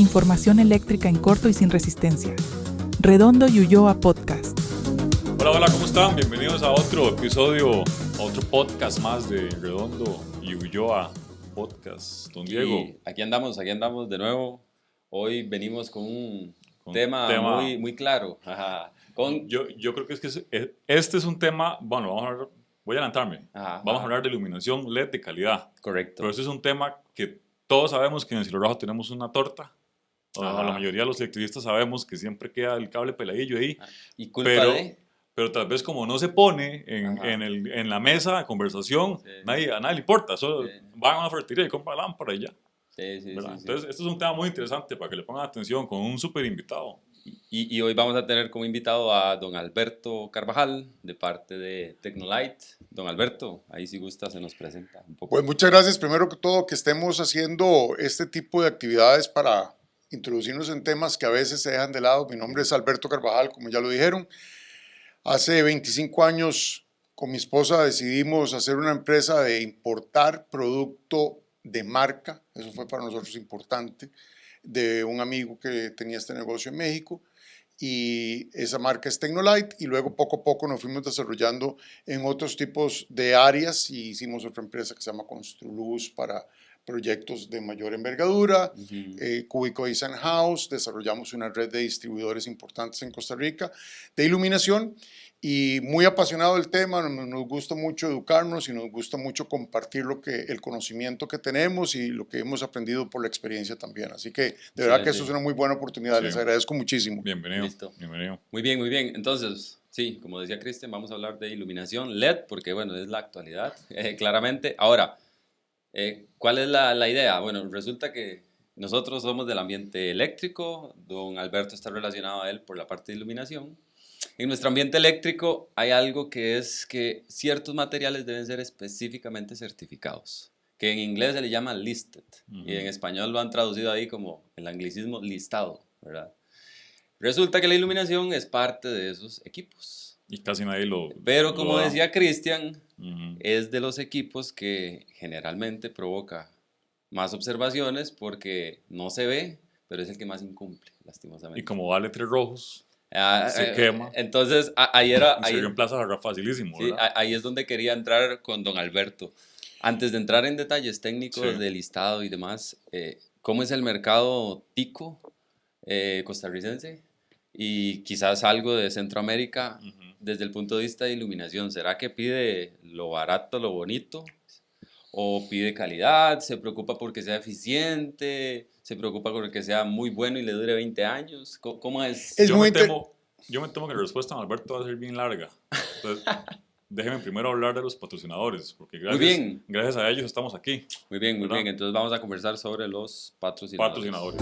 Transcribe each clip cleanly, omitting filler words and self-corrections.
Información eléctrica en corto y sin resistencia. Redondo y Ulloa Podcast. Hola, hola, ¿cómo están? Bienvenidos a otro episodio, a otro podcast más de Redondo y Ulloa Podcast. Don Diego. Y aquí andamos de nuevo. Hoy venimos con un tema muy claro. Yo creo que este es un tema, bueno, voy a adelantarme. Vamos a hablar de iluminación LED de calidad. Correcto. Pero este es un tema que todos sabemos que en el cielo rojo tenemos una torta. La mayoría de los electricistas sabemos que siempre queda el cable peladillo ahí. ¿Y pero tal vez como no se pone en la mesa de conversación, a nadie le importa. Solo van a una ferretería y compran la lámpara y ya. Entonces, esto es un tema muy interesante para que le pongan atención con un súper invitado. Y hoy vamos a tener como invitado a don Alberto Carvajal, de parte de Tecnolight. Don Alberto, ahí si gusta se nos presenta un poco. Pues muchas gracias, primero que todo, que estemos haciendo este tipo de actividades para introducirnos en temas que a veces se dejan de lado. Mi nombre es Alberto Carvajal, como ya lo dijeron. Hace 25 años con mi esposa decidimos hacer una empresa de importar producto de marca. Eso fue para nosotros importante, de un amigo que tenía este negocio en México, y esa marca es Tecnolight, y luego poco a poco nos fuimos desarrollando en otros tipos de áreas y hicimos otra empresa que se llama Construluz para proyectos de mayor envergadura, Cubico Design House, desarrollamos una red de distribuidores importantes en Costa Rica de iluminación, y muy apasionado del tema. Nos gusta mucho educarnos y nos gusta mucho compartir el conocimiento que tenemos y lo que hemos aprendido por la experiencia también. Así que de verdad que eso es una muy buena oportunidad. Les agradezco muchísimo. Bienvenido. Listo. Bienvenido. Muy bien. Entonces, sí, como decía Cristian, vamos a hablar de iluminación LED, porque bueno, es la actualidad, claramente. Ahora, ¿cuál es la idea? Bueno, resulta que nosotros somos del ambiente eléctrico. Don Alberto está relacionado a él por la parte de iluminación. En nuestro ambiente eléctrico hay algo que es que ciertos materiales deben ser específicamente certificados, que en inglés se le llama listed, y en español lo han traducido ahí como el anglicismo listado, ¿verdad? Resulta que la iluminación es parte de esos equipos. Y casi nadie Pero como decía Cristian, es de los equipos que generalmente provoca más observaciones porque no se ve, pero es el que más incumple, lastimosamente. Y como vale 3 rojos, se quema. Entonces, ahí era... Se vio en Plaza Jarrah facilísimo, sí, ¿verdad? ahí es donde quería entrar con don Alberto. Antes de entrar en detalles técnicos de listado y demás, ¿cómo es el mercado tico costarricense? Y quizás algo de Centroamérica desde el punto de vista de iluminación. ¿Será que pide lo barato, lo bonito? ¿O pide calidad? ¿Se preocupa porque sea eficiente? ¿Se preocupa porque sea muy bueno y le dure 20 años? ¿Cómo es? Yo me temo que la respuesta de Alberto va a ser bien larga. Entonces, déjenme primero hablar de los patrocinadores, porque gracias a ellos estamos aquí. Muy bien. Entonces vamos a conversar sobre los patrocinadores.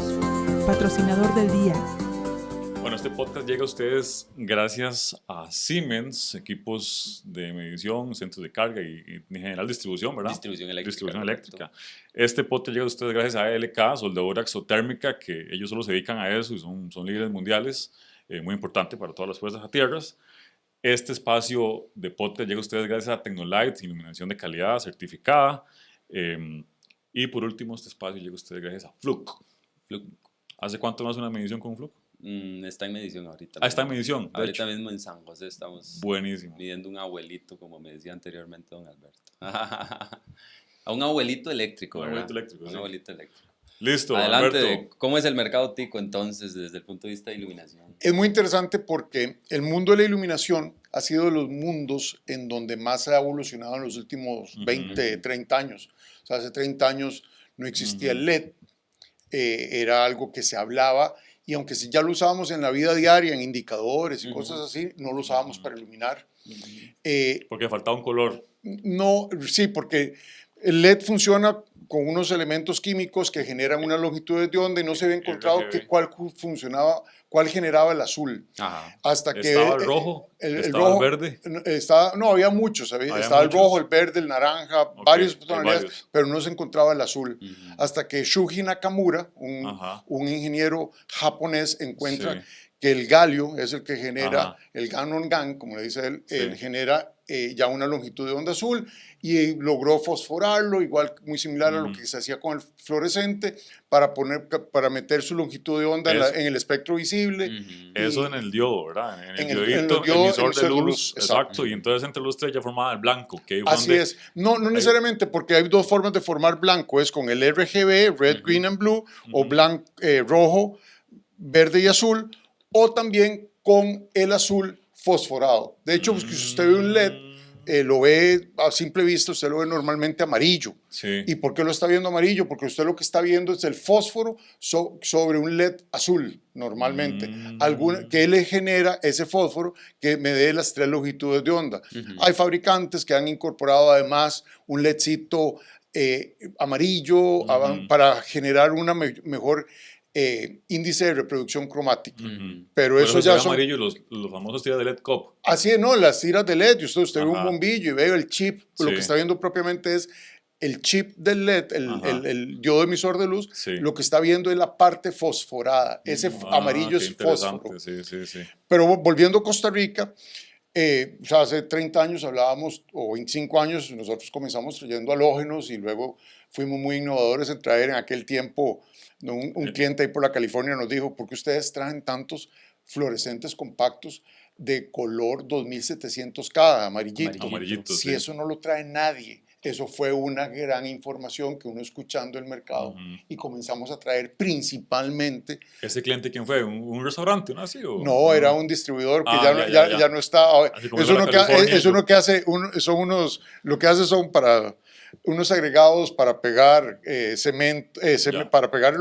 Patrocinador del día. Bueno, este podcast llega a ustedes gracias a Siemens, equipos de medición, centros de carga y en general distribución, ¿verdad? Distribución eléctrica. Este podcast llega a ustedes gracias a ALK, soldadura exotérmica, que ellos solo se dedican a eso y son líderes mundiales, muy importante para todas las fuerzas a tierras. Este espacio de podcast llega a ustedes gracias a Tecnolight, iluminación de calidad certificada. Y por último, este espacio llega a ustedes gracias a Fluke. ¿Hace cuánto no hace una medición con Fluke? Está en medición ahorita. Está en medición. Ahorita mismo en San José estamos buenísimo midiendo un abuelito, como me decía anteriormente don Alberto. A un abuelito eléctrico, ¿verdad? Un abuelito eléctrico. Listo, adelante. Alberto. ¿Cómo es el mercado tico entonces desde el punto de vista de iluminación? Es muy interesante porque el mundo de la iluminación ha sido de los mundos en donde más ha evolucionado en los últimos 20, 30 años. O sea, hace 30 años no existía el LED, era algo que se hablaba, y aunque ya lo usábamos en la vida diaria, en indicadores y cosas así, no lo usábamos para iluminar. Porque faltaba un color. No, sí, porque el LED funciona con unos elementos químicos que generan unas longitudes de onda y no se había encontrado cuál generaba el azul. Hasta que estaba el rojo, estaba el verde. Había muchos, estaba el rojo, el verde, el naranja, varias tonalidades, pero no se encontraba el azul. Hasta que Shuji Nakamura, un ingeniero japonés, encuentra que el galio es el que genera, el ganon-gan, como le dice él, genera ya una longitud de onda azul y logró fosforarlo, igual muy similar a lo que se hacía con el fluorescente, para meter su longitud de onda en el espectro visible. Eso en el diodo, ¿verdad? En el en diodito, los diodos, emisor de luz, luz, exacto, y entonces entre los tres ya formaba el blanco. Que Así es. No necesariamente, porque hay dos formas de formar blanco, es con el RGB, Red, Green and Blue, o rojo, verde y azul, o también con el azul fosforado. De hecho, pues, si usted ve un LED, lo ve a simple vista, usted lo ve normalmente amarillo. Sí. ¿Y por qué lo está viendo amarillo? Porque usted lo que está viendo es el fósforo sobre un LED azul, normalmente. ¿Qué le genera ese fósforo que me dé las tres longitudes de onda? Hay fabricantes que han incorporado además un LEDcito amarillo para generar una mejor índice de reproducción cromática. Pero Por eso ya son... amarillo los famosos tiras de LED COP. Así es, ¿no? Las tiras de LED, usted ve un bombillo y ve el chip, Sí. lo que está viendo propiamente es el chip del LED, el diodo emisor de luz, Sí. lo que está viendo es la parte fosforada, ese amarillo qué es fósforo. interesante. Sí. Pero volviendo a Costa Rica, o sea, hace 30 años hablábamos, o 25 años, nosotros comenzamos trayendo halógenos y luego fuimos muy innovadores en traer en aquel tiempo, un cliente ahí por la California nos dijo, ¿por qué ustedes traen tantos fluorescentes compactos de color 2700K, amarillito? Amarillito, Si sí. eso no lo trae nadie. Eso fue una gran información que uno escuchando el mercado y comenzamos a traer principalmente. ¿Ese cliente quién fue? ¿Un restaurante? ¿No así? No, era un distribuidor que ya no está. Eso lo que hace, lo que hace son para unos agregados para pegar cemento, para pegar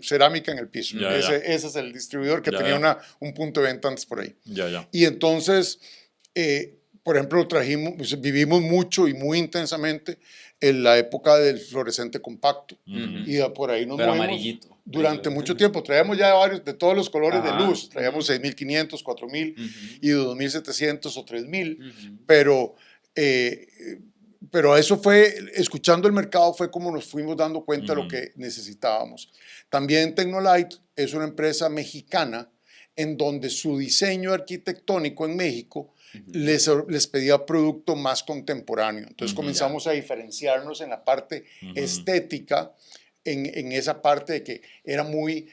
cerámica en el piso. Ese es el distribuidor que tenía un punto de venta antes por ahí. Y entonces, por ejemplo, vivimos mucho y muy intensamente en la época del fluorescente compacto. Y por ahí nos movimos amarillito. Durante mucho tiempo. Traíamos ya varios de todos los colores de luz. Traíamos 6500, 4000 y 2700 o 3000. Pero eso fue, escuchando el mercado, fue como nos fuimos dando cuenta de lo que necesitábamos. También Tecnolite es una empresa mexicana en donde su diseño arquitectónico en México les pedía producto más contemporáneo. Entonces comenzamos a diferenciarnos en la parte estética, en esa parte de que era muy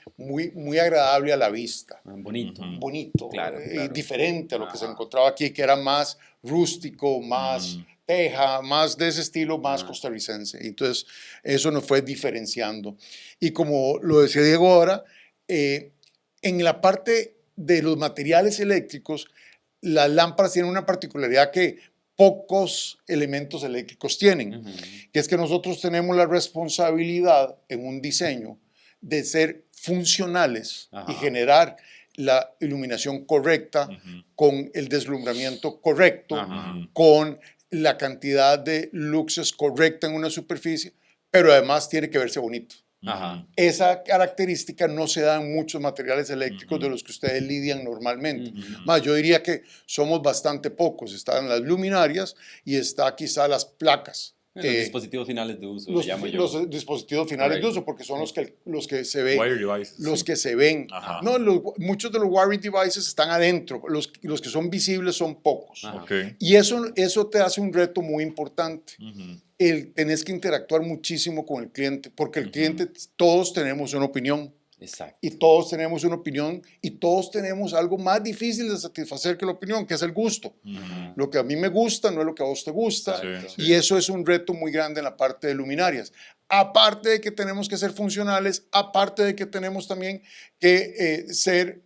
agradable a la vista. Bonito, claro. Diferente a lo que se encontraba aquí, que era más rústico, más teja, más de ese estilo, más costarricense. Entonces eso nos fue diferenciando. Y como lo decía Diego ahora, en la parte de los materiales eléctricos, las lámparas tienen una particularidad que pocos elementos eléctricos tienen, que es que nosotros tenemos la responsabilidad en un diseño de ser funcionales y generar la iluminación correcta, con el deslumbramiento correcto, con la cantidad de luxes correcta en una superficie, pero además tiene que verse bonito. Esa característica no se da en muchos materiales eléctricos de los que ustedes lidian normalmente. Más, yo diría que somos bastante pocos. Están las luminarias y está quizá las placas. Los dispositivos finales de uso, los, le llamo yo. los dispositivos finales de uso, porque son los que se ven. Wire devices. Los que se ven. No, muchos de los wiring devices están adentro. Los que son visibles son pocos. Y eso te hace un reto muy importante. Tenés que interactuar muchísimo con el cliente, porque el cliente, todos tenemos una opinión. Exacto. Y todos tenemos una opinión y todos tenemos algo más difícil de satisfacer que la opinión, que es el gusto. Lo que a mí me gusta no es lo que a vos te gusta. Y eso es un reto muy grande en la parte de luminarias. Aparte de que tenemos que ser funcionales, aparte de que tenemos también que ser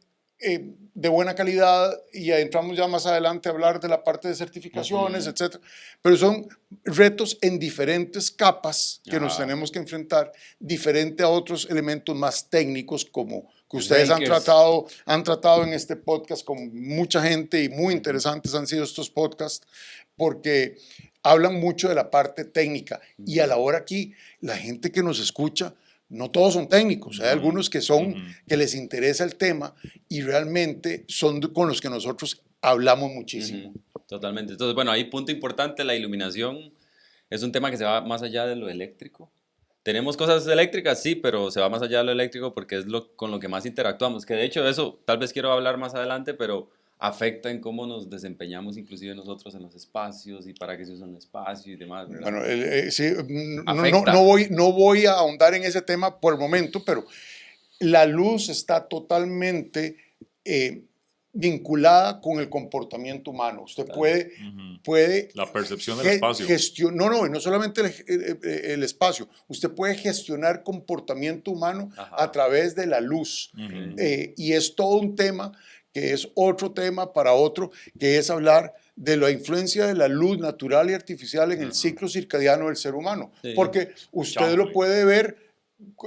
de buena calidad, y entramos ya más adelante a hablar de la parte de certificaciones, etcétera. Pero son retos en diferentes capas que nos tenemos que enfrentar, diferente a otros elementos más técnicos como que ustedes han tratado en este podcast con mucha gente, y muy interesantes han sido estos podcasts porque hablan mucho de la parte técnica, y a la hora aquí la gente que nos escucha, no todos son técnicos, hay algunos que que les interesa el tema y realmente son con los que nosotros hablamos muchísimo. Totalmente. Entonces, bueno, ahí punto importante, la iluminación es un tema que se va más allá de lo eléctrico. Tenemos cosas eléctricas, sí, pero se va más allá de lo eléctrico porque es con lo que más interactuamos, que de hecho eso tal vez quiero hablar más adelante, pero afecta en cómo nos desempeñamos inclusive nosotros en los espacios y para qué se usa un espacio y demás, ¿verdad? Bueno, sí, Afecta. no voy a ahondar en ese tema por el momento, pero la luz está totalmente vinculada con el comportamiento humano. Usted puede La percepción del espacio. no solamente el espacio, usted puede gestionar comportamiento humano a través de la luz. Y es todo un tema que es otro tema para otro, que es hablar de la influencia de la luz natural y artificial en el ciclo circadiano del ser humano. Sí. Porque usted lo puede ver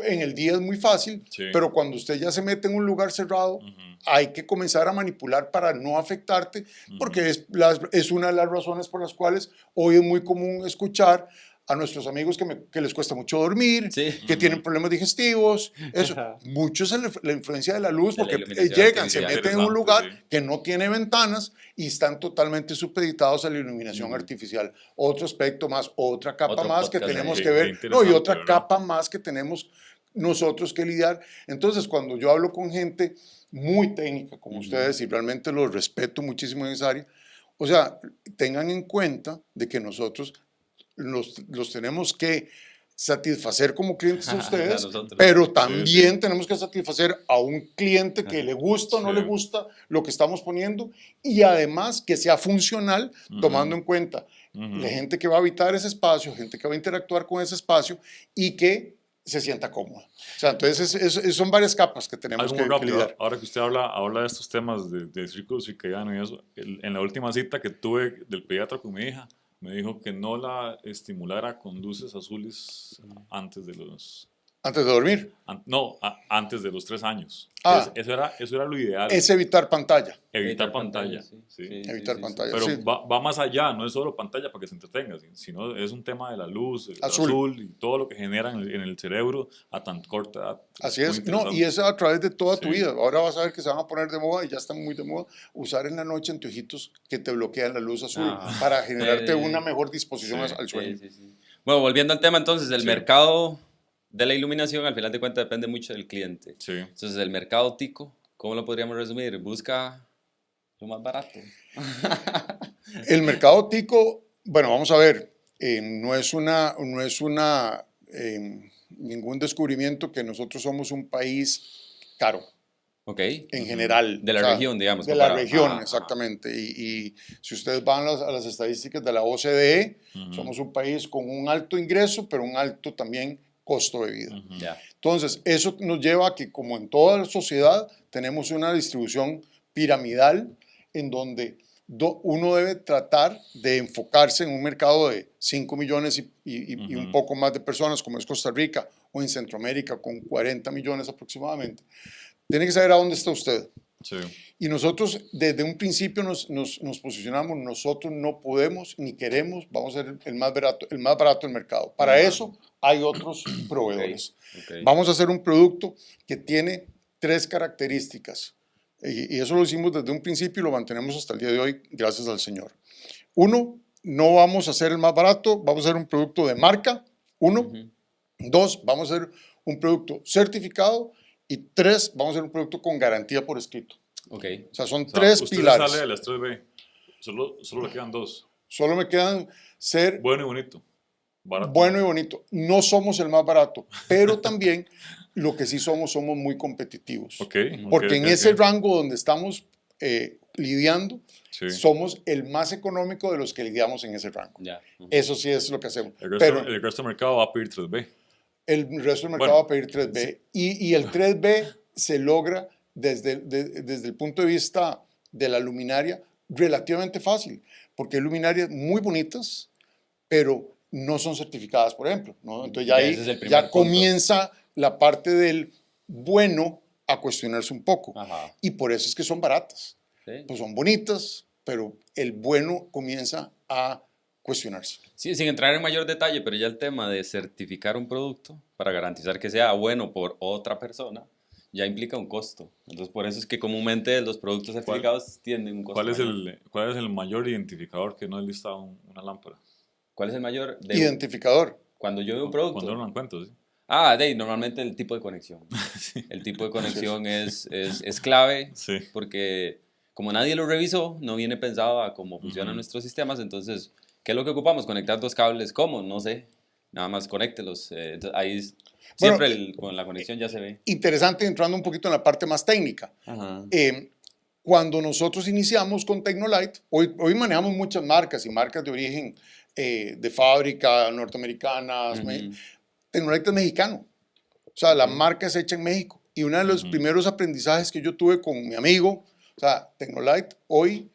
en el día es muy fácil, Sí. pero cuando usted ya se mete en un lugar cerrado, hay que comenzar a manipular para no afectarte, porque es una de las razones por las cuales hoy es muy común escuchar a nuestros amigos que les cuesta mucho dormir, Sí. que tienen problemas digestivos, eso. Mucho es la influencia de la luz, De la porque iluminación llegan, se artificial. meten en un Interesante, lugar sí. que no tiene ventanas y están totalmente supeditados a la iluminación artificial. Otro aspecto más, otra capa Otro más que podcast tenemos ahí. que ver, Qué no, y interesante, otra ¿verdad? capa más que tenemos nosotros que lidiar. Entonces, cuando yo hablo con gente muy técnica como ustedes, y realmente los respeto muchísimo en esa área, o sea, tengan en cuenta de que nosotros los tenemos que satisfacer como clientes a ustedes, nosotros. pero Sí, también sí. tenemos que satisfacer a un cliente que le gusta o no Sí. le gusta lo que estamos poniendo, y además que sea funcional, tomando en cuenta la gente que va a habitar ese espacio, gente que va a interactuar con ese espacio y que se sienta cómoda. O sea, entonces son varias capas que tenemos Algo que muy rápido, lidiar. ahora que usted habla de estos temas de círculo circadiano y eso, en la última cita que tuve del pediatra con mi hija, me dijo que no la estimulara con luces azules antes de los... Antes de dormir, antes de los 3 años. Ah. Eso era lo ideal. es evitar pantalla. Evitar pantalla. sí. Sí. Sí, Evitar sí, pantalla. Pero Sí. va más allá, no es solo pantalla para que se entretenga, sino es un tema de la luz, el Azul. azul y todo lo que genera en el cerebro a tan corta edad. Así Muy es, no, interesante. y eso a través de toda tu Sí. vida. Ahora vas a ver que se van a poner de moda, y ya están muy de moda, usar en la noche anteojitos que te bloquean la luz azul para generarte una mejor disposición Sí. al sueño. Sí. Bueno, volviendo al tema entonces, el Sí. mercado de la iluminación al final de cuentas depende mucho del cliente. Sí. Entonces, el mercado tico, ¿cómo lo podríamos resumir? Busca lo más barato. El mercado tico, bueno, vamos a ver, no es ningún descubrimiento que nosotros somos un país caro. Ok. En general. De la o sea, región, digamos. De la comparado. región, Ajá. exactamente. Y si ustedes van a las estadísticas de la OCDE, somos un país con un alto ingreso, pero un alto también costo de vida. Ya. Entonces, eso nos lleva a que, como en toda la sociedad, tenemos una distribución piramidal en donde uno debe tratar de enfocarse en un mercado de 5 millones y un poco más de personas, como es Costa Rica, o en Centroamérica, con 40 millones aproximadamente. Tiene que saber a dónde está usted. Sí. Y nosotros desde un principio nos posicionamos, nosotros no podemos ni queremos, vamos a ser el más barato del mercado. Para eso hay otros proveedores. Ok. Vamos a hacer un producto que tiene 3 características. Y eso lo hicimos desde un principio y lo mantenemos hasta el día de hoy, gracias al Señor. 1, no vamos a hacer el más barato, vamos a hacer un producto de marca. 1. 2, vamos a hacer un producto certificado. Y 3, vamos a hacer un producto con garantía por escrito. Ok. O sea, son O sea, 3 usted pilares. sale de las 3B, solo le quedan 2. Solo me quedan ser Bueno y bonito. Barato. bueno y bonito. No somos el más barato, pero también lo que sí somos muy competitivos. Ok, Porque ok, en ese ok. rango donde estamos lidiando, Sí. somos el más económico de los que lidiamos en ese rango. Ya. Eso sí es lo que hacemos. El Pero resto del mercado va a pedir 3B. el resto del mercado va a pedir 3B. Y el 3B se logra desde el punto de vista de la luminaria relativamente fácil, porque hay luminarias muy bonitas, pero no son certificadas, por ejemplo, ¿no? Entonces ya Ya, ahí ese es el primer ya punto. comienza la parte del bueno a cuestionarse un poco. Ajá. Y por eso es que son baratas. Sí. Pues son bonitas, pero el bueno comienza a cuestionarse. Sí, sin entrar en mayor detalle, pero ya el tema de certificar un producto para garantizar que sea bueno por otra persona ya implica un costo. Entonces, por eso es que comúnmente los productos certificados tienen un costo mayor. ¿Cuál es el mayor identificador que no es listado una lámpara? ¿Cuál es el mayor? Identificador. Cuando yo veo un producto. Cuando uno lo encuentra, ¿sí? Normalmente el tipo de conexión. El tipo de conexión es clave Sí. porque como nadie lo revisó, no viene pensado a cómo funcionan nuestros sistemas, entonces, ¿qué es lo que ocupamos? Conectar dos cables, ¿cómo? No sé, nada más conéctelos. Entonces, ahí siempre con la conexión ya se ve. Interesante, entrando un poquito en la parte más técnica. Ajá. Cuando nosotros iniciamos con Tecnolite, hoy manejamos muchas marcas y marcas de origen de fábrica, norteamericanas. Tecnolite es mexicano. O sea, la marca es hecha en México. Y uno de los primeros aprendizajes que yo tuve con mi amigo, o sea, Tecnolite hoy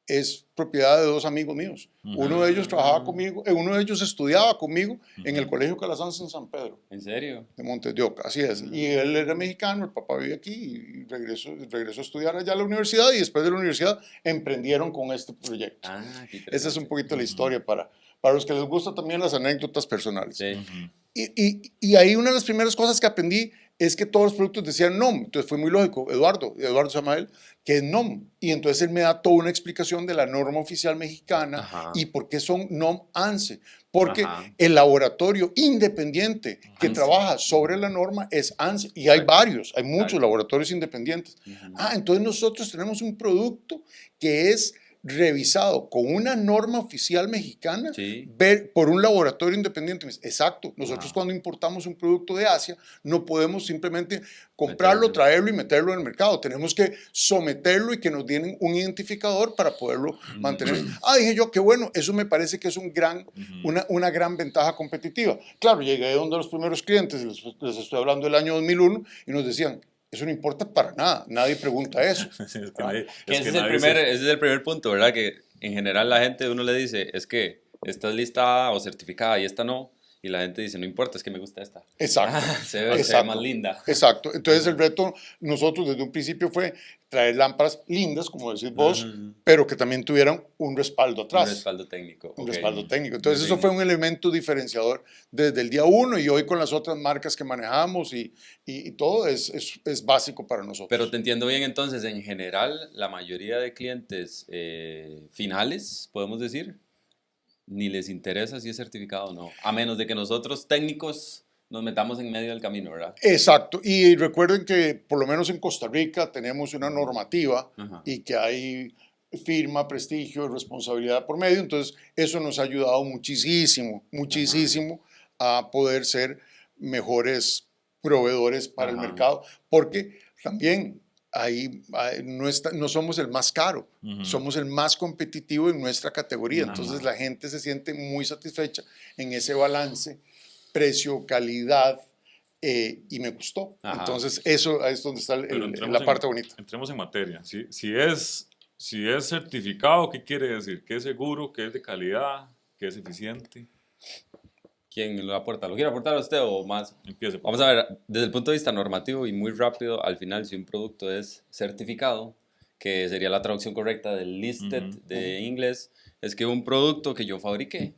es propiedad de dos amigos míos. Uno de ellos trabajaba conmigo, uno de ellos estudiaba conmigo en el Colegio Calasanz en San Pedro. ¿En serio? De Montes de Oca, así es. Y él era mexicano, el papá vivía aquí y regresó a estudiar allá a la universidad y después de la universidad emprendieron con este proyecto. Esa es un poquito la historia para los que les gustan también las anécdotas personales. Sí. Y ahí una de las primeras cosas que aprendí es que todos los productos decían NOM. Entonces fue muy lógico. Eduardo se llama él, que es NOM. Y entonces él me da toda una explicación de la norma oficial mexicana y por qué son NOM ANSE. Porque el laboratorio independiente que trabaja sobre la norma es ANSE. Y hay varios, hay muchos laboratorios independientes. Entonces nosotros tenemos un producto que es revisado con una norma oficial mexicana por un laboratorio independiente. Exacto, nosotros cuando importamos un producto de Asia no podemos simplemente comprarlo, traerlo y meterlo en el mercado. Tenemos que someterlo y que nos den un identificador para poderlo mantener. Dije yo, qué bueno, eso me parece que es una gran ventaja competitiva. Claro, llegué de donde los primeros clientes, les estoy hablando del año 2001, y nos decían, eso no importa para nada, nadie pregunta eso. Ese es el primer punto, ¿verdad? Que en general la gente, uno le dice, es que esta es listada o certificada y esta no. Y la gente dice, no importa, es que me gusta esta. Exacto. Se ve más linda. Exacto. Entonces el reto nosotros desde un principio fue traer lámparas lindas, como decís vos, pero que también tuvieran un respaldo atrás. Un respaldo técnico. Un respaldo técnico. Entonces eso fue un elemento diferenciador desde el día uno y hoy con las otras marcas que manejamos y todo es básico para nosotros. Pero te entiendo bien entonces, en general, la mayoría de clientes finales, podemos decir, ni les interesa si es certificado o no, a menos de que nosotros técnicos nos metamos en medio del camino, ¿verdad? Exacto, y recuerden que por lo menos en Costa Rica tenemos una normativa y que hay firma, prestigio, responsabilidad por medio, entonces eso nos ha ayudado muchísimo a poder ser mejores proveedores para el mercado, porque también ahí no somos el más caro, somos el más competitivo en nuestra categoría. Entonces la gente se siente muy satisfecha en ese balance, precio, calidad, y me gustó. Entonces eso es donde está la parte bonita. Entremos en materia. Si es certificado, ¿qué quiere decir? ¿Qué es seguro? ¿Qué es de calidad? ¿Qué es eficiente? ¿Quién lo aporta? ¿Lo quiere aportar usted o más? Empiece. Vamos a ver, desde el punto de vista normativo y muy rápido, al final, si un producto es certificado, que sería la traducción correcta del listed de inglés, es que un producto que yo fabriqué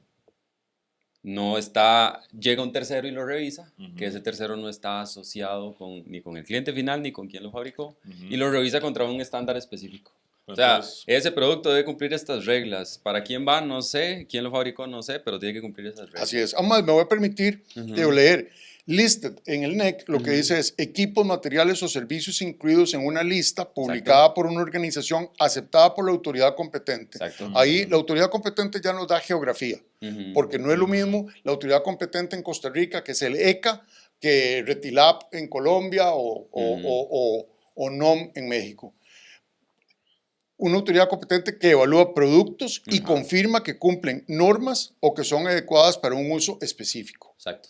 llega un tercero y lo revisa, que ese tercero no está asociado ni con el cliente final ni con quien lo fabricó, y lo revisa contra un estándar específico. Entonces, o sea, ese producto debe cumplir estas reglas. ¿Para quién va? No sé. ¿Quién lo fabricó? No sé, pero tiene que cumplir esas reglas. Así es. Además, me voy a permitir leer. Listed en el NEC lo que dice es equipos, materiales o servicios incluidos en una lista publicada por una organización aceptada por la autoridad competente. Ahí la autoridad competente ya nos da geografía, porque no es lo mismo la autoridad competente en Costa Rica, que es el ECA, que Retilab en Colombia o NOM en México. Una autoridad competente que evalúa productos y confirma que cumplen normas o que son adecuadas para un uso específico. Exacto.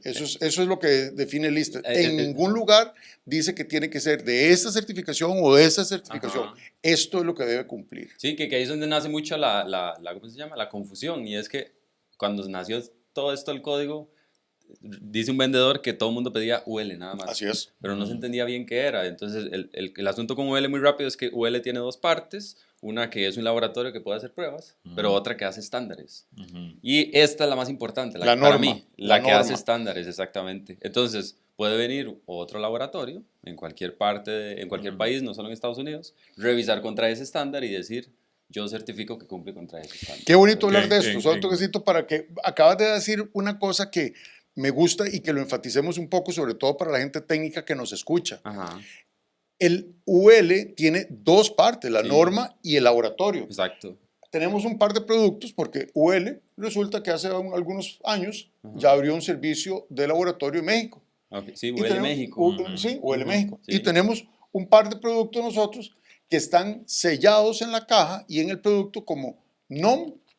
Eso es lo que define el listed. En ningún lugar dice que tiene que ser de esta certificación o de esa certificación. Esto es lo que debe cumplir. Sí, que ahí es donde nace mucho ¿cómo se llama? La confusión. Y es que cuando nació todo esto el código, dice un vendedor que todo el mundo pedía UL nada más. Así es. Pero no se entendía bien qué era. Entonces, el asunto con UL muy rápido es que UL tiene dos partes. Una que es un laboratorio que puede hacer pruebas, pero otra que hace estándares. Y esta es la más importante, la norma, para mí, la que hace estándares, exactamente. Entonces, puede venir otro laboratorio en cualquier parte, en cualquier país, no solo en Estados Unidos, revisar contra ese estándar y decir, yo certifico que cumple contra ese estándar. Qué bonito hablar de esto. Solo toquecito para que acabas de decir una cosa que me gusta y que lo enfaticemos un poco, sobre todo para la gente técnica que nos escucha. El UL tiene dos partes, la Sí. norma y el laboratorio. Exacto. Tenemos un par de productos porque UL resulta que hace algunos años ya abrió un servicio de laboratorio en México. Ok, sí, Y huele tenemos- México. Sí, UL Ujú, México. sí. Y tenemos un par de productos nosotros que están sellados en la caja y en el producto como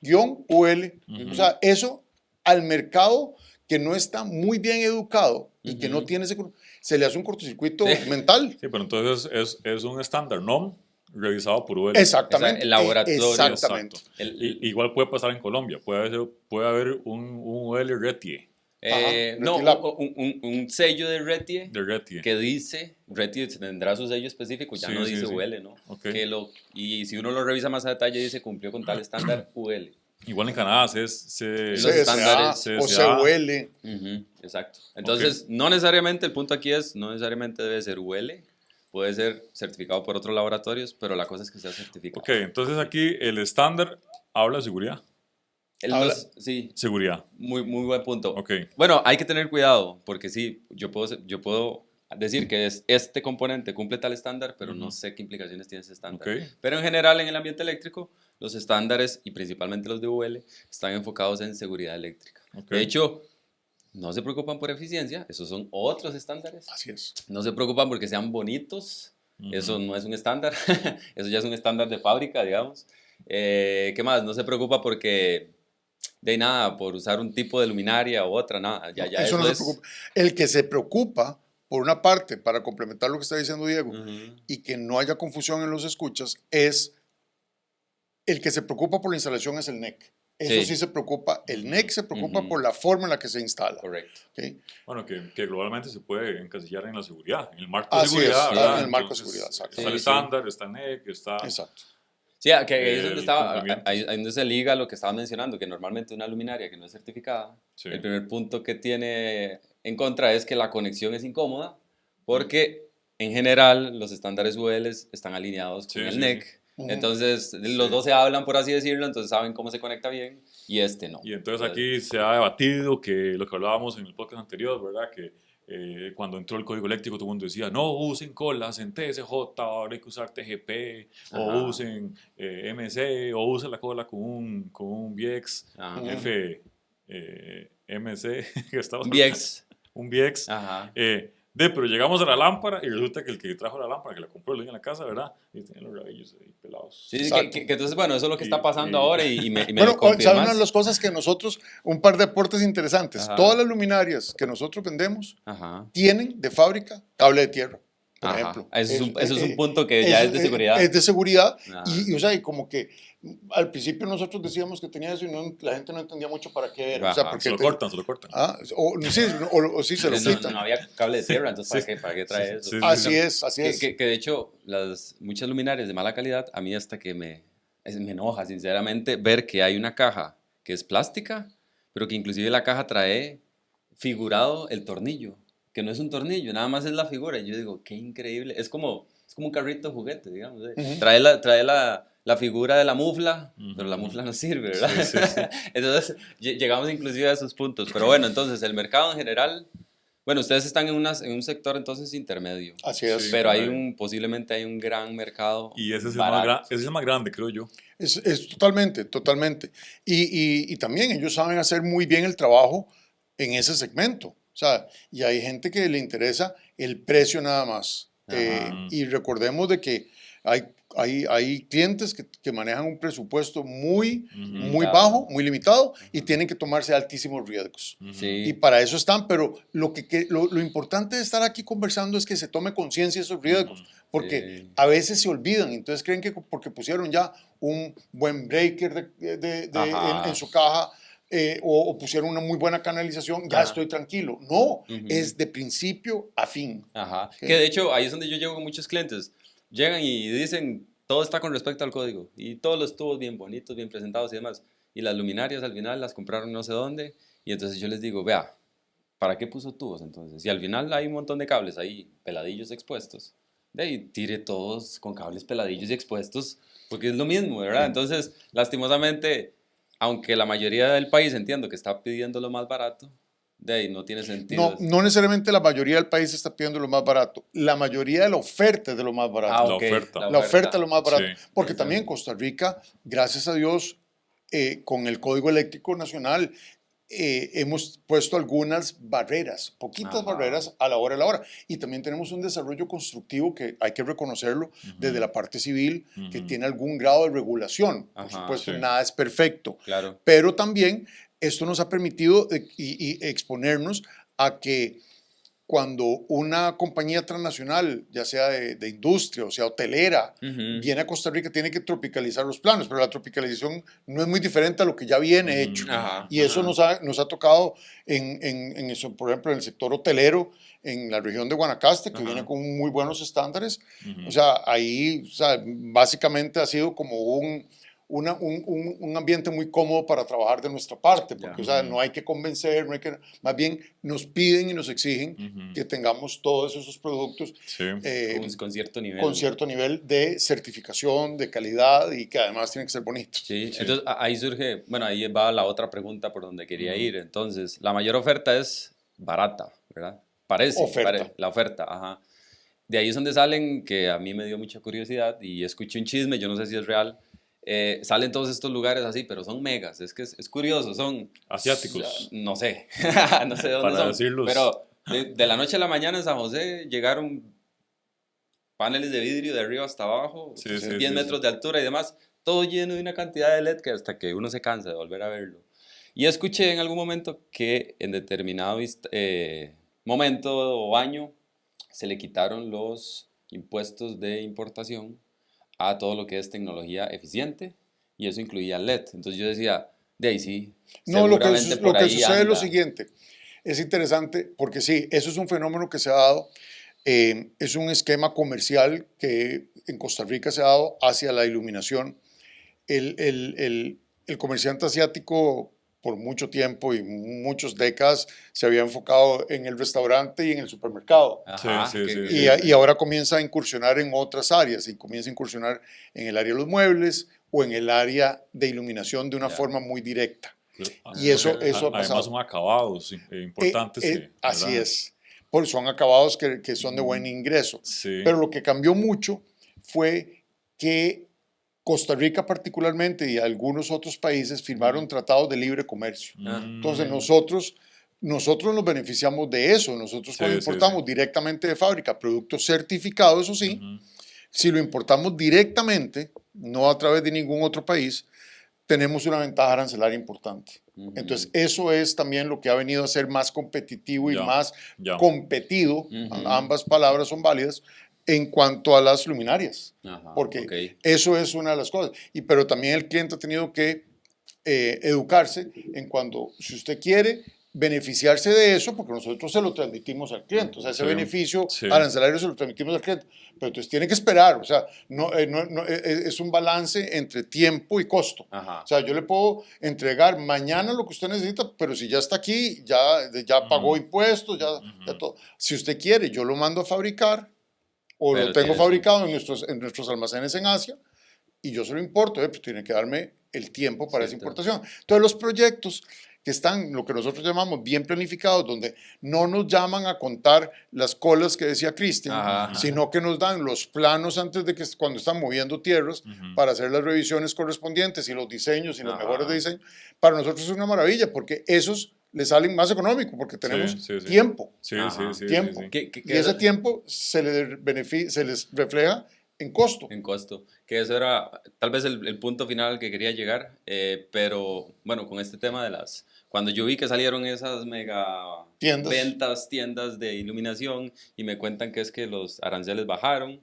NOM-UL. O sea, eso al mercado que no está muy bien educado y que no Ujú. tiene se le hace un cortocircuito Sí. mental. Sí, pero entonces es un estándar NOM revisado por UL. Exactamente. El laboratorio. Exactamente. Igual puede pasar en Colombia. Puede haber un UL RETIE, No, Retilab. un sello de RETIE de RETIE. que dice, RETIE tendrá su sello específico, ya Sí, no sí, dice sí. UL, ¿no? Ok. Y si uno lo revisa más a detalle, dice cumplió con tal estándar UL. Igual en Canadá Los CSA estándares, o CSA. CUL. Ujú, exacto. Entonces, no necesariamente, el punto aquí es, no necesariamente debe ser UL, puede ser certificado por otros laboratorios, pero la cosa es que sea certificado. Ok, entonces aquí el estándar habla de seguridad. Sí, Seguridad. muy buen punto. Ok. Bueno, hay que tener cuidado, porque sí, yo puedo decir que este componente cumple tal estándar, pero no sé qué implicaciones tiene ese estándar. Ok. Pero en general, en el ambiente eléctrico, los estándares, y principalmente los de UL, están enfocados en seguridad eléctrica. Ok. De hecho, no se preocupan por eficiencia, esos son otros estándares. Así es. No se preocupan porque sean bonitos, eso no es un estándar, eso ya es un estándar de fábrica, digamos. ¿Qué más? No se preocupa porque, de nada, por usar un tipo de luminaria u otra, nada, ya Eso no se preocupa. El que se preocupa, por una parte, para complementar lo que está diciendo Diego, Ujú. y que no haya confusión en los escuchas, es el que se preocupa por la instalación es el NEC. Eso Sí. sí se preocupa. El NEC se preocupa Ujú. por la forma en la que se instala. Correcto. ¿Ok? Bueno, que globalmente se puede encasillar en la seguridad, en el marco de Así seguridad, es, ¿verdad? en el marco de Entonces, seguridad, exacto. está el Sí, estándar, está el NEC, está Exacto. Sí, que ahí es donde el estaba, cumplimiento. ahí donde se liga lo que estaba mencionando, que normalmente una luminaria que no es certificada, Sí. el primer punto que tiene en contra es que la conexión es incómoda, porque en general los estándares UL están alineados con Sí, el sí, NEC. sí. Entonces, los dos se hablan, por así decirlo, entonces saben cómo se conecta bien, y este no. Y entonces aquí se ha debatido que lo que hablábamos en el podcast anterior, ¿verdad? Que cuando entró el código eléctrico todo el mundo decía, no usen colas en TSJ, ahora hay que usar TGP, o Ajá. usen MC, o usen la cola con un VX, Ajá. MC, que estaba- Un VX. un VX. Ajá. Pero llegamos a la lámpara y resulta que el que trajo la lámpara, que la compró en la casa, ¿verdad? Y tenía los rabillos ahí pelados. Sí, sí, Exacto. que entonces, bueno, eso es lo que está pasando Y- ahora y me Bueno, ¿saben confirmas. una de las cosas que nosotros, un par de aportes interesantes? Ajá. Todas las luminarias que nosotros vendemos Ajá. tienen de fábrica cable de tierra, por Ajá. ejemplo. Eso es un punto que ya eso es de seguridad. Es de seguridad. Ajá. O sea, y como que al principio nosotros decíamos que tenía eso y la gente no entendía mucho para qué era. O sea, Ajá. porque Se lo cortan, se lo cortan. o sí se lo No, quitan. no había cable de tierra, entonces ¿para qué trae eso? Sí, sí, Así es, así Que, es. que de hecho, muchas luminarias de mala calidad, a mí hasta que me enoja, sinceramente, ver que hay una caja que es plástica, pero que inclusive la caja trae figurado el tornillo, que no es un tornillo, nada más es la figura. Y yo digo, qué increíble. Es como un carrito de juguete, digamos. Ujú. Trae la figura de la mufla, pero la mufla no sirve, ¿verdad? Sí, sí, sí. Entonces, llegamos inclusive a esos puntos. Pero bueno, entonces, el mercado en general, bueno, ustedes están en un sector entonces intermedio. Así es. Sí. Pero claro. posiblemente hay un gran mercado. Y ese es el barato. ese es el más grande, creo yo. Es totalmente, totalmente. Y también ellos saben hacer muy bien el trabajo en ese segmento. O sea, y hay gente que le interesa el precio nada más. Ajá. Y recordemos de que hay clientes que manejan un presupuesto muy Limitado. bajo, muy limitado, y tienen que tomarse altísimos riesgos. Y Sí. para eso están, pero lo importante de estar aquí conversando es que se tome conciencia de esos riesgos, porque Sí. a veces se olvidan, entonces creen que porque pusieron ya un buen breaker Ajá. en su caja o pusieron una muy buena canalización, ya Ajá. estoy tranquilo. No, Ujú. es de principio a fin. Ajá. Ok. Que de hecho, ahí es donde yo llego con muchos clientes. Llegan y dicen, todo está con respecto al código. Y todos los tubos bien bonitos, bien presentados y demás. Y las luminarias al final las compraron no sé dónde. Y entonces yo les digo, vea, ¿para qué puso tubos entonces? Y al final hay un montón de cables ahí, peladillos expuestos. De ahí tire todos con cables peladillos y expuestos, porque es lo mismo, ¿verdad? Entonces, lastimosamente, aunque la mayoría del país entiendo que está pidiendo lo más barato, De ahí no tiene sentido. No necesariamente la mayoría del país está pidiendo lo más barato. La mayoría de la oferta es de lo más barato. Ah, La ok, oferta. La oferta es lo más barato. Sí. Porque Exacto. también Costa Rica, gracias a Dios, con el Código Eléctrico Nacional, hemos puesto algunas barreras, poquitas Ajá. barreras a la hora de la hora. Y también tenemos un desarrollo constructivo que hay que reconocerlo desde la parte civil, que tiene algún grado de regulación. Por Ajá, supuesto, sí. nada es perfecto. Claro. Pero también esto nos ha permitido y exponernos a que cuando una compañía transnacional, ya sea de industria o sea hotelera, Ujú. viene a Costa Rica, tiene que tropicalizar los planos, pero la tropicalización no es muy diferente a lo que ya viene hecho. Ajá, Y eso ajá. nos ha tocado en eso, por ejemplo, en el sector hotelero, en la región de Guanacaste, que Ajá. viene con muy buenos estándares. O sea, ahí o sea, básicamente ha sido como un ambiente muy cómodo para trabajar de nuestra parte, porque Ya. o sea, no hay que convencer, no hay que, más bien nos piden y nos exigen que tengamos todos esos productos Sí. Con cierto nivel. con cierto nivel de certificación, de calidad y que además tienen que ser bonitos. Sí, Sí. entonces ahí surge, bueno, ahí va la otra pregunta por donde quería ir. Entonces, la mayor oferta es barata, ¿verdad? Parece, Oferta. la oferta, ajá. De ahí es donde salen, que a mí me dio mucha curiosidad y escuché un chisme, yo no sé si es real. Salen todos estos lugares así, pero son megas, es que es curioso, son... Asiáticos. No sé, no sé de dónde Para son, decirlos. pero de la noche a la mañana en San José llegaron paneles de vidrio de arriba hasta abajo, Sí, 10 sí, sí, metros sí. de altura y demás, todo lleno de una cantidad de LED que hasta que uno se cansa de volver a verlo. Y escuché en algún momento que en determinado momento o año se le quitaron los impuestos de importación a todo lo que es tecnología eficiente y eso incluía LED. Entonces yo decía, de ahí sí, No, seguramente lo por que ahí sucede es lo anda. siguiente. Es interesante porque sí, eso es un fenómeno que se ha dado. Es un esquema comercial que en Costa Rica se ha dado hacia la iluminación. El comerciante asiático por mucho tiempo y muchas décadas se había enfocado en el restaurante y en el supermercado. Ajá, Sí, sí, sí, Y, sí. y ahora comienza a incursionar en otras áreas y comienza a incursionar en el área de los muebles o en el área de iluminación de una Ya. forma muy directa. Y Porque eso ha además pasado. son acabados importantes. Así ¿verdad? es. Porque son acabados que son de buen ingreso. Sí. Pero lo que cambió mucho fue que Costa Rica particularmente y algunos otros países firmaron tratados de libre comercio. Entonces nosotros nos beneficiamos de eso. Nosotros Sí, cuando sí, importamos sí. directamente de fábrica productos certificados, eso sí, si lo importamos directamente, no a través de ningún otro país, tenemos una ventaja arancelaria importante. Entonces, eso es también lo que ha venido a ser más competitivo y Ya, más ya. competido, ambas palabras son válidas, en cuanto a las luminarias, Ajá, porque ok. eso es una de las cosas. Pero también el cliente ha tenido que educarse en cuando, si usted quiere beneficiarse de eso, porque nosotros se lo transmitimos al cliente, o sea, ese Sí, beneficio sí. arancelario se lo transmitimos al cliente, pero entonces tiene que esperar, o sea, es un balance entre tiempo y costo. Ajá. O sea, yo le puedo entregar mañana lo que usted necesita, pero si ya está aquí, ya pagó impuestos, ya todo. Si usted quiere, yo lo mando a fabricar o Pero lo tengo tiene fabricado en nuestros almacenes en Asia y yo se lo importo, pero tiene que darme el tiempo para esa Cierto. importación. Entonces, los proyectos que están, lo que nosotros llamamos bien planificados, donde no nos llaman a contar las colas que decía Cristian, Ajá. sino que nos dan los planos antes de que cuando están moviendo tierras para hacer las revisiones correspondientes y los diseños y los mejores de diseño, para nosotros es una maravilla porque esos le salen más económicos porque tenemos Sí, sí. tiempo. Sí, Ajá. sí, sí, Tiempo. sí, sí. Y ese tiempo se les refleja en costo. En costo. Que eso era tal vez el punto final al que quería llegar, pero bueno, con este tema de las... Cuando yo vi que salieron esas mega tiendas de iluminación y me cuentan que es que los aranceles bajaron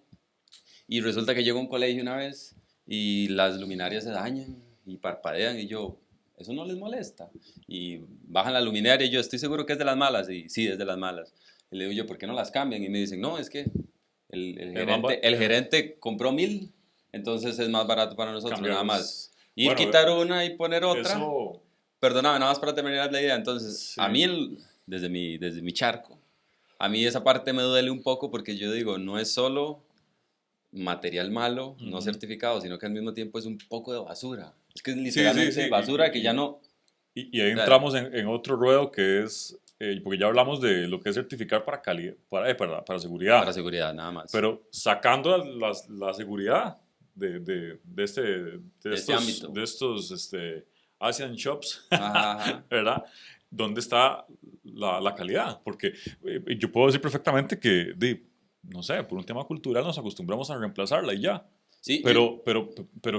y resulta que llego a un colegio una vez y las luminarias se dañan y parpadean y yo, ¿eso no les molesta? Y bajan la luminaria y yo estoy seguro que es de las malas y sí, es de las malas. Y le digo yo, ¿por qué no las cambian? Y me dicen, no, es que el gerente compró 1000, entonces es más barato para nosotros, Cambiarlos. nada más. Ir, Bueno, quitar una y poner otra. Eso, Perdóname, nada más para terminar la idea. Entonces, Sí. a mí, desde mi charco, a mí esa parte me duele un poco porque yo digo, no es solo material malo, no certificado, sino que al mismo tiempo es un poco de basura. Es que es literalmente sí. basura que ya no... y ahí entramos en otro ruedo que es porque ya hablamos de lo que es certificar para calidad, para seguridad. Para seguridad, nada más. Pero sacando la seguridad de Este ámbito. estos Asian shops, Ajá. ¿verdad? ¿Dónde está la calidad? Porque yo puedo decir perfectamente que, no sé, por un tema cultural nos acostumbramos a reemplazarla y ya. Sí, Pero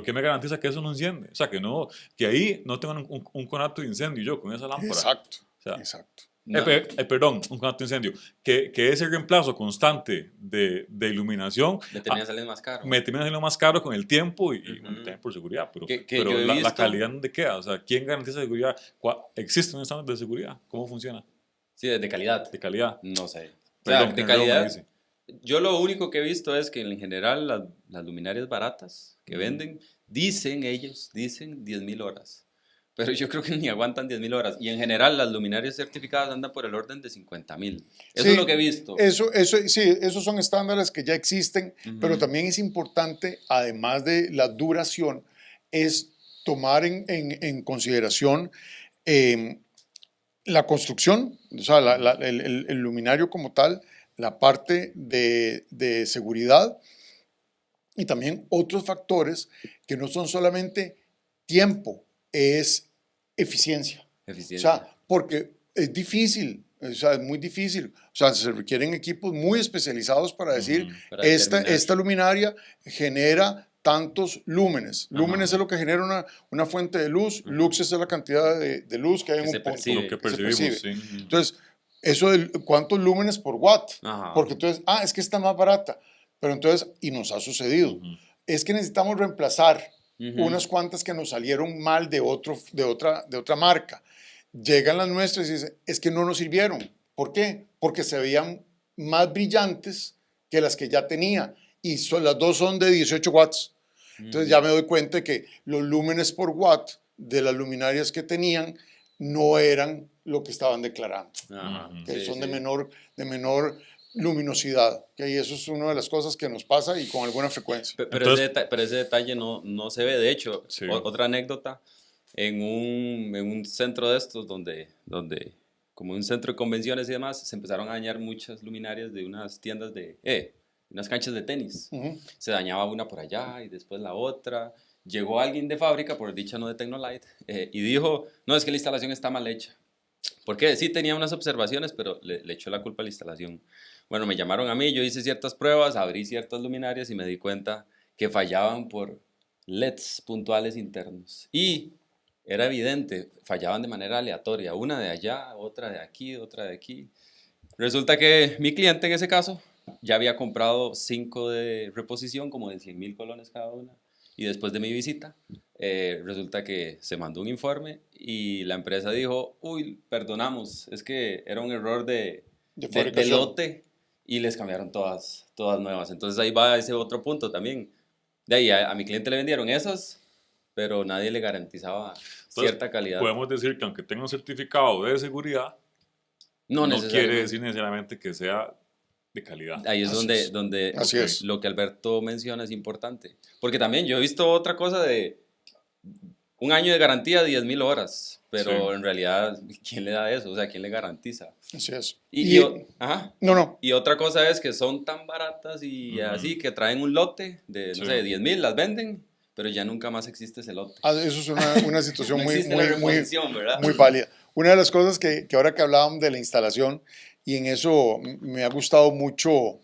¿qué me garantiza que eso no enciende? O sea, que ahí no tengan un conato de incendio yo con esa lámpara. Exacto, O sea, exacto. no. Perdón, un conato de incendio. Que ese reemplazo constante de iluminación Le termina saliendo más caro. me termina saliendo más caro con el tiempo y Ujú. bueno, también por seguridad. Pero, Que pero yo he la visto- calidad, ¿dónde queda? O sea, ¿quién garantiza seguridad? ¿Existe un estándar de seguridad? ¿Cómo funciona? Sí, de calidad. De calidad. No sé. Perdón, de ¿qué me calidad. dice? Yo lo único que he visto es que en general las luminarias baratas que venden, dicen 10.000 horas. Pero yo creo que ni aguantan 10.000 horas. Y en general las luminarias certificadas andan por el orden de 50.000. Eso Sí, es lo que he visto. Sí, esos son estándares que ya existen, pero también es importante, además de la duración, es tomar en consideración la construcción, o sea, el luminario como tal, la parte de seguridad y también otros factores que no son solamente tiempo, es eficiencia. O Eficiencia. sea, porque es difícil, o sea, es muy difícil. O sea, se requieren equipos muy especializados para decir, Para esta determinar. luminaria genera tantos lúmenes. Ajá. Lúmenes es lo que genera una fuente de luz, lux es la cantidad de luz que hay en Que un se punto. percibe. Lo que que se percibimos, percibe. sí. Entonces, eso de cuántos lúmenes por watt. Ajá. Porque entonces, es que está más barata. Pero entonces, y nos ha sucedido, Ujú. es que necesitamos reemplazar Ujú. unas cuantas que nos salieron mal de otra marca. Llegan las nuestras y dicen, es que no nos sirvieron. ¿Por qué? Porque se veían más brillantes que las que ya tenía. Y las dos son de 18 watts. Entonces ya me doy cuenta de que los lúmenes por watt de las luminarias que tenían no eran lo que estaban declarando. Ajá. Ujú. Que Sí, son sí. de menor luminosidad. Que ahí eso es una de las cosas que nos pasa y con alguna frecuencia. Pero, Entonces- pero ese detalle no se ve. De hecho, Sí. otra anécdota, en un centro de estos, como un centro de convenciones y demás, se empezaron a dañar muchas luminarias de unas tiendas unas canchas de tenis. Ujú. Se dañaba una por allá y después la otra. Llegó alguien de fábrica, por dicha no de Tecnolite, y dijo, no, es que la instalación está mal hecha. Porque sí tenía unas observaciones, pero le echó la culpa a la instalación. Bueno, me llamaron a mí, yo hice ciertas pruebas, abrí ciertas luminarias y me di cuenta que fallaban por LEDs puntuales internos. Y era evidente, fallaban de manera aleatoria, una de allá, otra de aquí, otra de aquí. Resulta que mi cliente en ese caso ya había comprado 5 de reposición, como de 100.000 colones cada una. Y después de mi visita, resulta que se mandó un informe y la empresa dijo, uy, perdonamos, es que era un error de fabricación. lote y les cambiaron todas nuevas. Entonces ahí va ese otro punto también. De ahí a mi cliente le vendieron esas, pero nadie le garantizaba cierta calidad. Podemos decir que aunque tenga un certificado de seguridad, no no quiere necesariamente. decir necesariamente que sea de calidad. Ahí es Así donde, es. donde Así es. lo que Alberto menciona es importante. Porque también yo he visto otra cosa de un año de garantía, 10.000 horas. Pero Sí. en realidad, ¿quién le da eso? O sea, ¿quién le garantiza? Así es. Ajá. No. Y otra cosa es que son tan baratas y Ujú. así, que traen un lote de, no Sí. sé, 10.000, las venden, pero ya nunca más existe ese lote. Eso es una situación No muy, existe la muy, muy, reposición, ¿verdad? muy válida. Una de las cosas que ahora que hablábamos de la instalación, y en eso me ha gustado mucho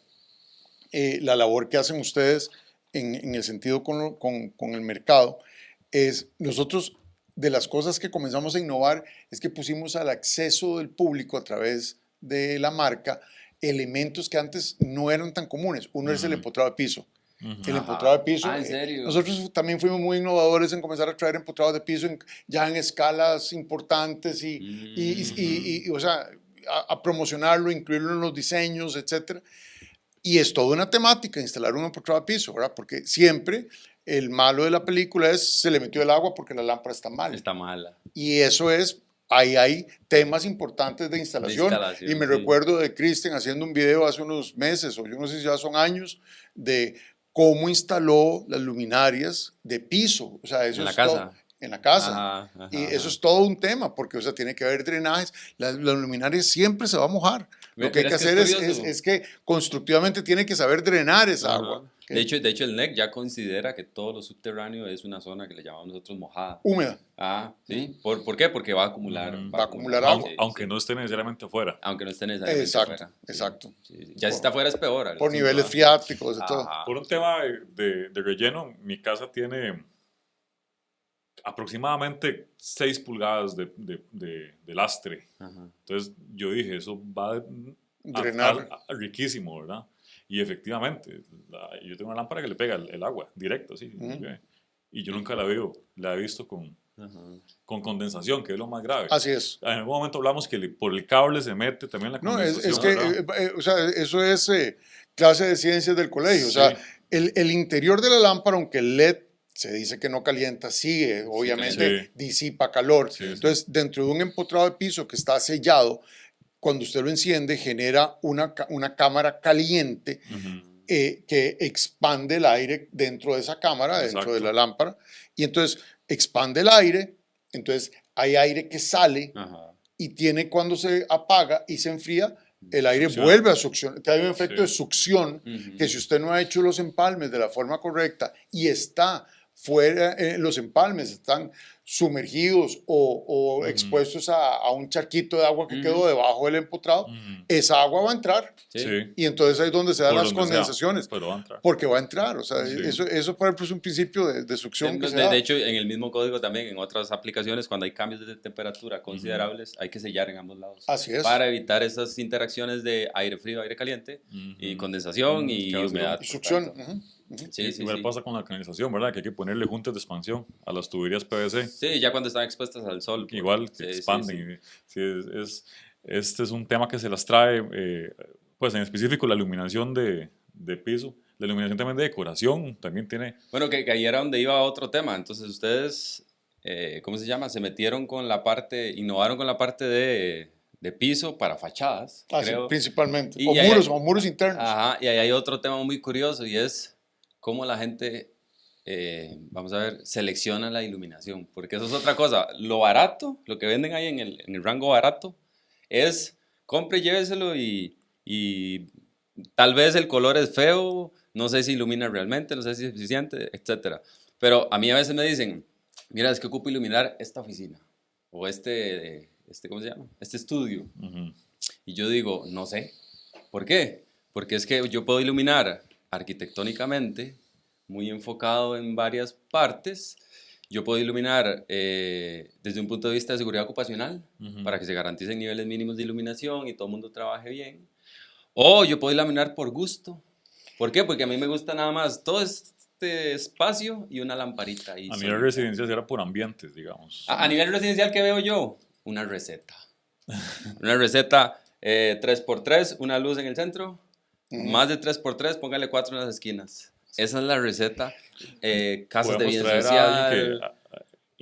la labor que hacen ustedes en el sentido con el mercado, es nosotros de las cosas que comenzamos a innovar es que pusimos al acceso del público a través de la marca elementos que antes no eran tan comunes. Uno es el empotrado de piso. Ujú. El empotrado de piso. ¿en serio? Nosotros también fuimos muy innovadores en comenzar a traer empotrados de piso ya en escalas importantes y, o sea, a promocionarlo, incluirlo en los diseños, etcétera. Y es toda una temática instalar un empotrado de piso, ¿verdad? Porque siempre el malo de la película es se le metió el agua porque la lámpara está mal. Está mala. Y eso es, ahí hay temas importantes de instalación. Y me sí. recuerdo de Kristen haciendo un video hace unos meses, o yo no sé si ya son años, de cómo instaló las luminarias de piso. O sea, eso En la es casa. en la casa. Ajá, Y eso es todo un tema, porque o sea, tiene que haber drenajes. La luminaria siempre se va a mojar. Lo que hay que hacer es que constructivamente tiene que saber drenar esa agua. De hecho, el NEC ya considera que todo lo subterráneo es una zona que le llamamos nosotros mojada. Húmeda. Sí. ¿Por qué? Porque va a acumular. Va a acumular agua. Aunque no esté necesariamente afuera. Aunque no esté necesariamente Exacto, afuera. exacto. Sí. Ya si está afuera es peor. Por niveles freáticos y todo. Por un tema de relleno, mi casa tiene aproximadamente 6 pulgadas de lastre. Ajá. Entonces yo dije, eso va Drenar. riquísimo, ¿verdad? Y efectivamente, yo tengo una lámpara que le pega el agua directo, ¿sí? Y yo nunca la he visto con condensación, que es lo más grave. Así es. En algún momento hablamos que por el cable se mete también la No, condensación. es que, o sea, eso es clase de ciencias del colegio. O sea, el interior de la lámpara, aunque el LED se dice que no calienta, sigue, obviamente disipa calor. Entonces, dentro de un empotrado de piso que está sellado, cuando usted lo enciende, genera una cámara caliente que expande el aire dentro de esa cámara, dentro de la lámpara, y entonces expande el aire, entonces hay aire que sale y tiene cuando se apaga y se enfría, el aire vuelve a succionar, hay un efecto de succión que si usted no ha hecho los empalmes de la forma correcta y está fuera, los empalmes están sumergidos o expuestos a un charquito de agua que quedó debajo del empotrado, esa agua va a entrar. Y entonces ahí es donde se dan las condensaciones. Pero va a entrar. Porque va a entrar. O sea, eso por ejemplo es un principio de succión que se da. De hecho, en el mismo código también, en otras aplicaciones, cuando hay cambios de temperatura considerables, hay que sellar en ambos lados. Así es. Para evitar esas interacciones de aire frío, aire caliente, y condensación y humedad. Y succión. Igual pasa con la canalización, ¿verdad? Que hay que ponerle juntas de expansión a las tuberías PVC. Sí, ya cuando están expuestas al sol. Igual que expanden. Este es un tema que se las trae, pues en específico la iluminación de piso, la iluminación también de decoración, también tiene... Bueno, que ahí era donde iba otro tema. Entonces ustedes, ¿cómo se llama? Se metieron con la parte, innovaron con la parte de piso para fachadas, creo. Principalmente. Y O muros internos. Ajá, y ahí hay otro tema muy curioso y es cómo la gente, vamos a ver, selecciona la iluminación. Porque eso es otra cosa. Lo barato, lo que venden ahí en el rango barato, es compre y lléveselo y tal vez el color es feo, no sé si ilumina realmente, no sé si es eficiente, etc. Pero a mí a veces me dicen, mira, es que ocupo iluminar esta oficina o ¿cómo se llama? Este estudio. Y yo digo, no sé. ¿Por qué? Porque es que yo puedo iluminar arquitectónicamente, muy enfocado en varias partes. Yo puedo iluminar desde un punto de vista de seguridad ocupacional, para que se garanticen niveles mínimos de iluminación y todo el mundo trabaje bien. O yo puedo iluminar por gusto. ¿Por qué? Porque a mí me gusta nada más todo este espacio y una lamparita. Ahí a nivel residencial era por ambientes, digamos. A nivel residencial, ¿qué veo yo? Una receta. Una receta 3x3, una luz en el centro, más de 3x3, póngale 4 en las esquinas. Esa es la receta. Casas de bien social.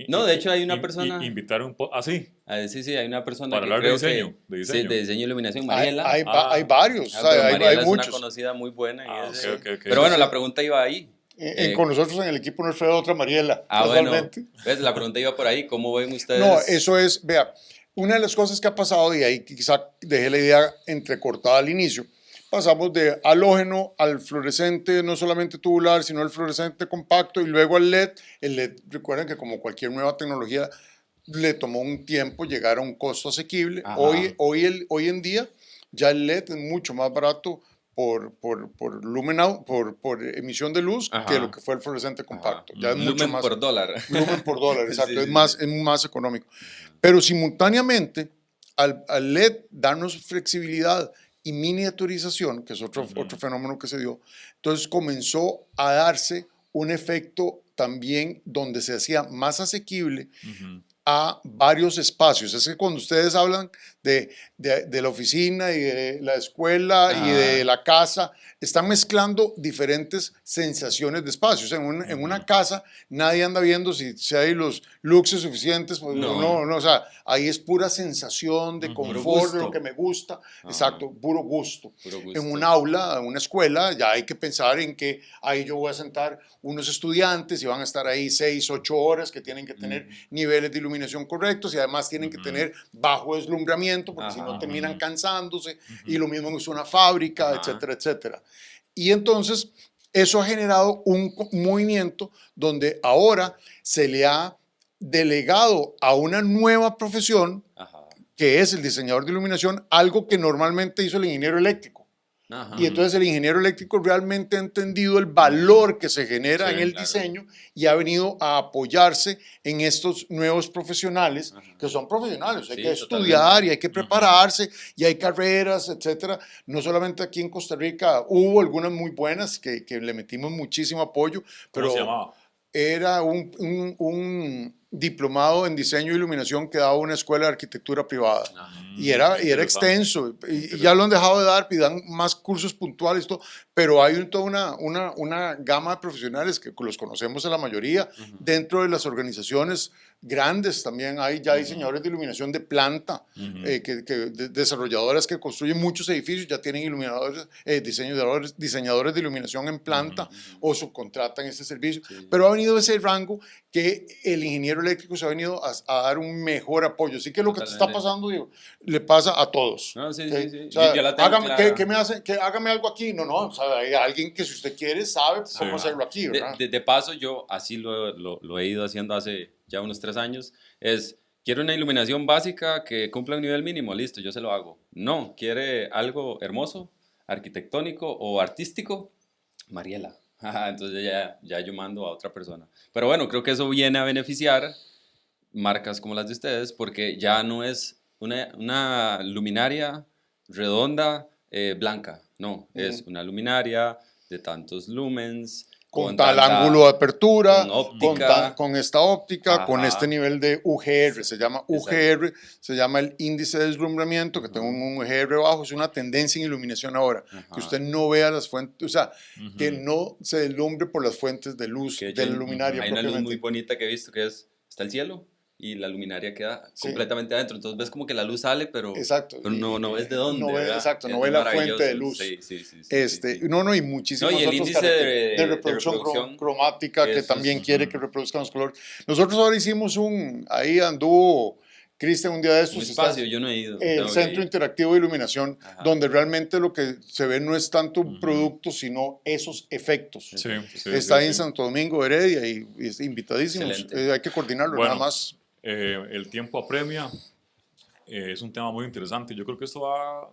No, de hecho hay una persona... Invitar un poco... Sí, hay una persona para que hablar creo de diseño, que... de diseño. Sí, de diseño y iluminación. Mariela. Hay varios, o sea, hay Mariela muchos. es una conocida muy buena. Okay. Pero bueno, la pregunta iba ahí. Con nosotros en el equipo nos fue otra Mariela, casualmente. Bueno, la pregunta iba por ahí. ¿Cómo ven ustedes? No, eso es, vea, una de las cosas que ha pasado, y ahí quizá dejé la idea entrecortada al inicio, pasamos de halógeno al fluorescente, no solamente tubular, sino el fluorescente compacto, y luego al LED. El LED, recuerden que como cualquier nueva tecnología, le tomó un tiempo llegar a un costo asequible. Hoy en día, ya el LED es mucho más barato por emisión de luz que lo que fue el fluorescente compacto. Ya es mucho más, por dólar. Lumen por dólar, exacto. Es más económico. Pero simultáneamente, al LED darnos flexibilidad y miniaturización, que es otro fenómeno que se dio, entonces comenzó a darse un efecto también donde se hacía más asequible a varios espacios. Es que cuando ustedes hablan de la oficina y de la escuela y de la casa. Están mezclando diferentes sensaciones de espacios. En una casa nadie anda viendo si hay los luxes suficientes. Pues no, o sea, ahí es pura sensación de confort, de lo que me gusta. Exacto, puro gusto. En un aula, en una escuela, ya hay que pensar en que ahí yo voy a sentar unos estudiantes y van a estar ahí 6, 8 horas, que tienen que tener niveles de iluminación correctos y además tienen que tener bajo deslumbramiento, porque si no terminan cansándose, y lo mismo es una fábrica, etcétera, etcétera. Y entonces eso ha generado un movimiento donde ahora se le ha delegado a una nueva profesión, que es el diseñador de iluminación, algo que normalmente hizo el ingeniero eléctrico. Y entonces el ingeniero eléctrico realmente ha entendido el valor que se genera en el diseño y ha venido a apoyarse en estos nuevos profesionales, que son profesionales. Hay que estudiar y hay que prepararse y hay carreras, etcétera. No solamente aquí en Costa Rica, hubo algunas muy buenas que le metimos muchísimo apoyo. Pero ¿cómo se llamaba? Era un diplomado en diseño e iluminación que daba una escuela de arquitectura privada. Y era extenso. Y ya lo han dejado de dar y dan más cursos puntuales, todo, pero hay toda una gama de profesionales que los conocemos a la mayoría. Dentro de las organizaciones grandes también hay ya diseñadores de iluminación de planta, desarrolladoras que construyen muchos edificios, ya tienen iluminadores, diseñadores de iluminación en planta o subcontratan este servicio. Pero ha venido ese rango que el ingeniero eléctrico se ha venido a dar un mejor apoyo. Así que lo que te está pasando, Diego, le pasa a todos. No, sí. O sea, yo la tengo clara. ¿qué me hace? Hágame algo aquí. No, o sea, hay alguien que si usted quiere sabe cómo hacerlo aquí, ¿verdad? De paso, yo así lo he ido haciendo hace ya unos 3 años. Quiero una iluminación básica que cumpla un nivel mínimo, listo, yo se lo hago. No, quiere algo hermoso, arquitectónico o artístico, Mariela. Entonces ya yo mando a otra persona. Pero bueno, creo que eso viene a beneficiar marcas como las de ustedes, porque ya no es una luminaria redonda, blanca. No, es una luminaria de tantos lumens, con tal ángulo de apertura, con óptica, con esta óptica, con este nivel de UGR, se llama UGR, se llama el índice de deslumbramiento, que tengo un UGR bajo, es una tendencia en iluminación ahora, que usted no vea las fuentes, o sea, que no se deslumbre por las fuentes de luz de la luminaria. Hay una luz muy bonita que he visto que está el cielo y la luminaria queda completamente adentro, entonces ves como que la luz sale, pero no ves de dónde. No ve la fuente de luz. Sí. Y muchísimas y el índice de reproducción cromática que también quiere que reproduzcan los colores. Nosotros ahora hicimos ahí anduvo Cristian un día de estos. Un espacio, yo no he ido. El Centro Interactivo de Iluminación, donde realmente lo que se ve no es tanto un producto, sino esos efectos. Está ahí en Santo Domingo, Heredia, y es invitadísimos. Hay que coordinarlo, nada más. El tiempo apremia, es un tema muy interesante. Yo creo que esto va...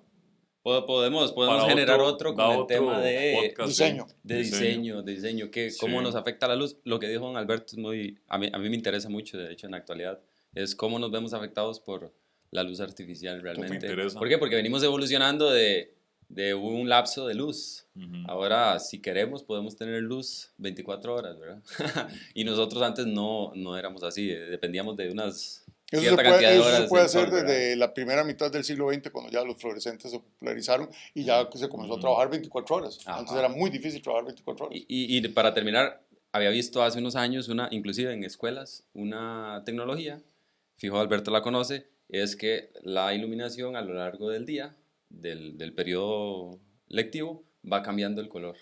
Podemos generar otro con el tema de podcast, diseño, cómo nos afecta la luz. Lo que dijo don Alberto es a mí me interesa mucho, de hecho, en la actualidad, es cómo nos vemos afectados por la luz artificial realmente. ¿Por qué? Porque venimos evolucionando de un lapso de luz. Ahora, si queremos, podemos tener luz 24 horas, ¿verdad? Y nosotros antes no éramos así, dependíamos de unas cierta cantidad de horas. Eso se puede hacer desde la primera mitad del siglo XX, cuando ya los fluorescentes se popularizaron y ya se comenzó a trabajar 24 horas. Antes era muy difícil trabajar 24 horas. Y para terminar, había visto hace unos años, inclusive en escuelas, una tecnología, fijo Alberto la conoce, es que la iluminación a lo largo del día, del periodo lectivo, va cambiando el color.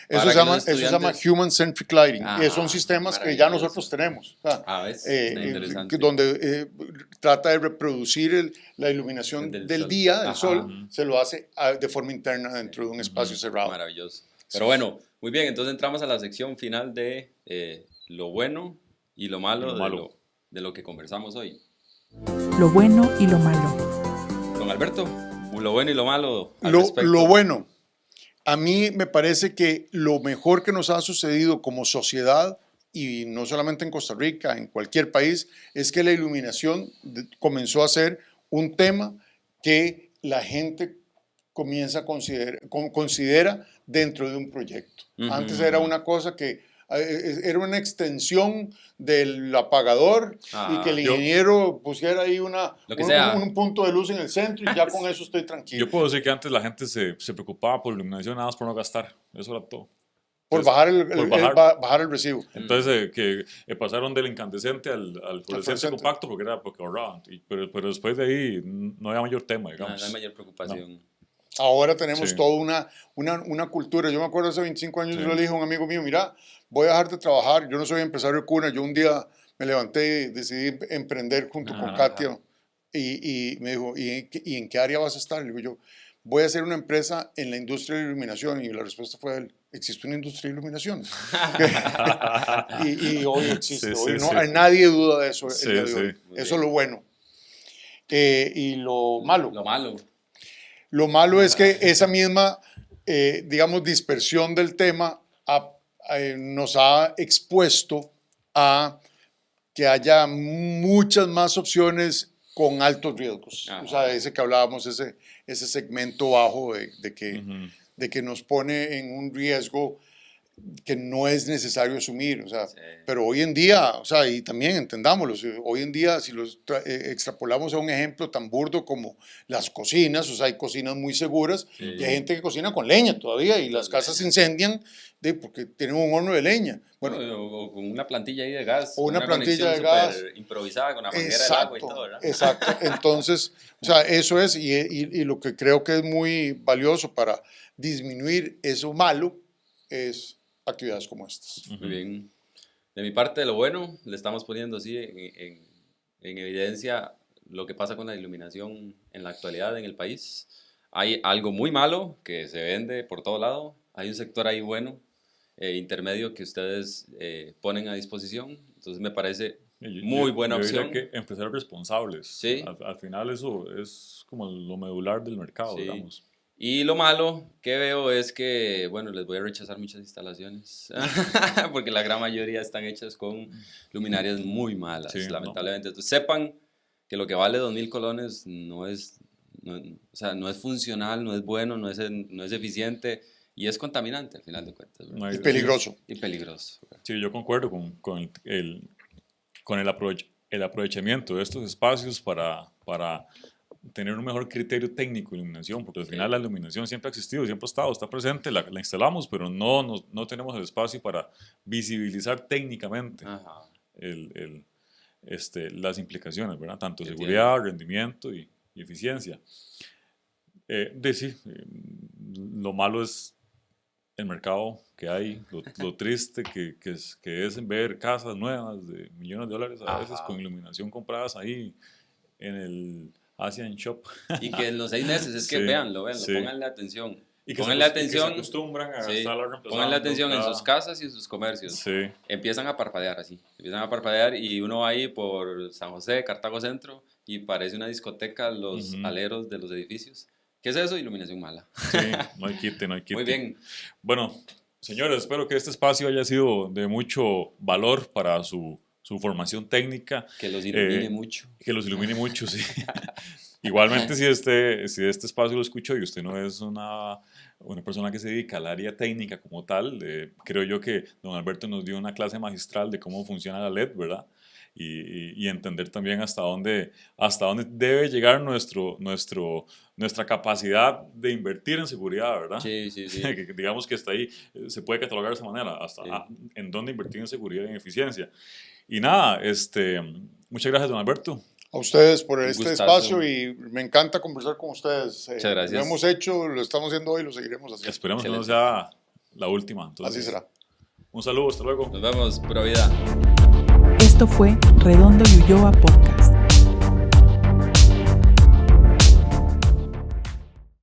Eso se llama Human Centric Lighting. Son sistemas que ya nosotros tenemos. Interesante. Donde trata de reproducir la iluminación del día, del sol, se lo hace de forma interna dentro de un espacio cerrado. Maravilloso. Pero bueno, muy bien, entonces entramos a la sección final de lo bueno y lo malo, de lo que conversamos hoy. Lo bueno y lo malo. Don Alberto, lo bueno y lo malo al lo respecto. Bueno. A mí me parece que lo mejor que nos ha sucedido como sociedad, y no solamente en Costa Rica, en cualquier país, es que la iluminación comenzó a ser un tema que la gente comienza a considera dentro de un proyecto. Antes era una cosa que Era una extensión del apagador y que el ingeniero pusiera ahí un punto de luz en el centro y ya con eso estoy tranquilo. Yo puedo decir que antes la gente se preocupaba por iluminación nada más por no gastar. Eso era todo. Por bajar el recibo. Entonces, que pasaron del incandescente al fluorescente compacto porque ahorraban. Pero después de ahí no había mayor tema, digamos. No hay mayor preocupación. No. Ahora tenemos toda una cultura. Yo me acuerdo hace 25 años, yo le dije a un amigo mío, mira, voy a dejar de trabajar. Yo no soy empresario de cuna. Yo un día me levanté y decidí emprender junto con Katia. Y me dijo, ¿y en qué área vas a estar? Le digo yo, voy a hacer una empresa en la industria de iluminación. Y la respuesta fue, ¿existe una industria de iluminación? y hoy existe. Nadie duda de eso. Eso es lo bueno. Y lo malo. Lo malo es que esa misma, digamos, dispersión del tema nos ha expuesto a que haya muchas más opciones con altos riesgos. O sea, ese que hablábamos, ese segmento bajo de que nos pone en un riesgo que no es necesario asumir, o sea, pero hoy en día, o sea, y también entendámoslo, hoy en día si los extrapolamos a un ejemplo tan burdo como las cocinas, o sea, hay cocinas muy seguras y hay gente que cocina con leña todavía y las casas se incendian porque tienen un horno de leña. Bueno, o con una plantilla ahí de gas. O una plantilla de gas. Improvisada con la manguera del agua y todo, ¿verdad? Exacto, entonces, o sea, eso es, y lo que creo que es muy valioso para disminuir eso malo es actividades como estas. Muy bien. De mi parte, lo bueno, le estamos poniendo así en evidencia lo que pasa con la iluminación en la actualidad en el país. Hay algo muy malo que se vende por todo lado. Hay un sector ahí bueno, intermedio, que ustedes ponen a disposición. Entonces me parece muy buena opción. Que empresarios responsables. Sí. Al final eso es como lo medular del mercado, digamos. Y lo malo que veo es que, bueno, les voy a rechazar muchas instalaciones, porque la gran mayoría están hechas con luminarias muy malas, lamentablemente. Entonces, sepan que lo que vale 2,000 colones no es funcional, no es bueno, no es eficiente y es contaminante al final de cuentas. Y peligroso. Y peligroso. Sí, yo concuerdo con el aprovechamiento de estos espacios para tener un mejor criterio técnico de iluminación, porque al final la iluminación siempre ha existido, siempre ha estado, está presente, la instalamos, pero no tenemos el espacio para visibilizar técnicamente las implicaciones, ¿verdad? Tanto seguridad, rendimiento y eficiencia. Lo malo es el mercado que hay, lo triste que es ver casas nuevas de millones de dólares a veces con iluminación compradas ahí en el Asian Shop. Y que en los 6 meses, es que véanlo, pónganle atención. Y que pónganle atención, se acostumbran a estarla reemplazando. Pónganle atención en sus casas y en sus comercios. Empiezan a parpadear así. Empiezan a parpadear y uno va ahí por San José, Cartago Centro, y parece una discoteca los aleros de los edificios. ¿Qué es eso? Iluminación mala. Sí, no hay quite. Muy bien. Bueno, señores, espero que este espacio haya sido de mucho valor para su formación técnica. Que los ilumine mucho. Que los ilumine mucho, sí. Igualmente, si este espacio lo escuchó y usted no es una persona que se dedica al área técnica como tal, creo yo que don Alberto nos dio una clase magistral de cómo funciona la LED, ¿verdad? Y entender también hasta dónde debe llegar nuestra capacidad de invertir en seguridad, ¿verdad? Sí. Que digamos que hasta ahí se puede catalogar de esa manera, hasta en dónde invertir en seguridad y en eficiencia. Y nada, muchas gracias, don Alberto. A ustedes por este espacio y me encanta conversar con ustedes. Muchas gracias. Lo hemos hecho, lo estamos haciendo hoy y lo seguiremos haciendo. Esperemos que no sea la última. Entonces, así será. Un saludo, hasta luego. Nos vemos, pura vida. Esto fue Redondo y Ulloa Podcast.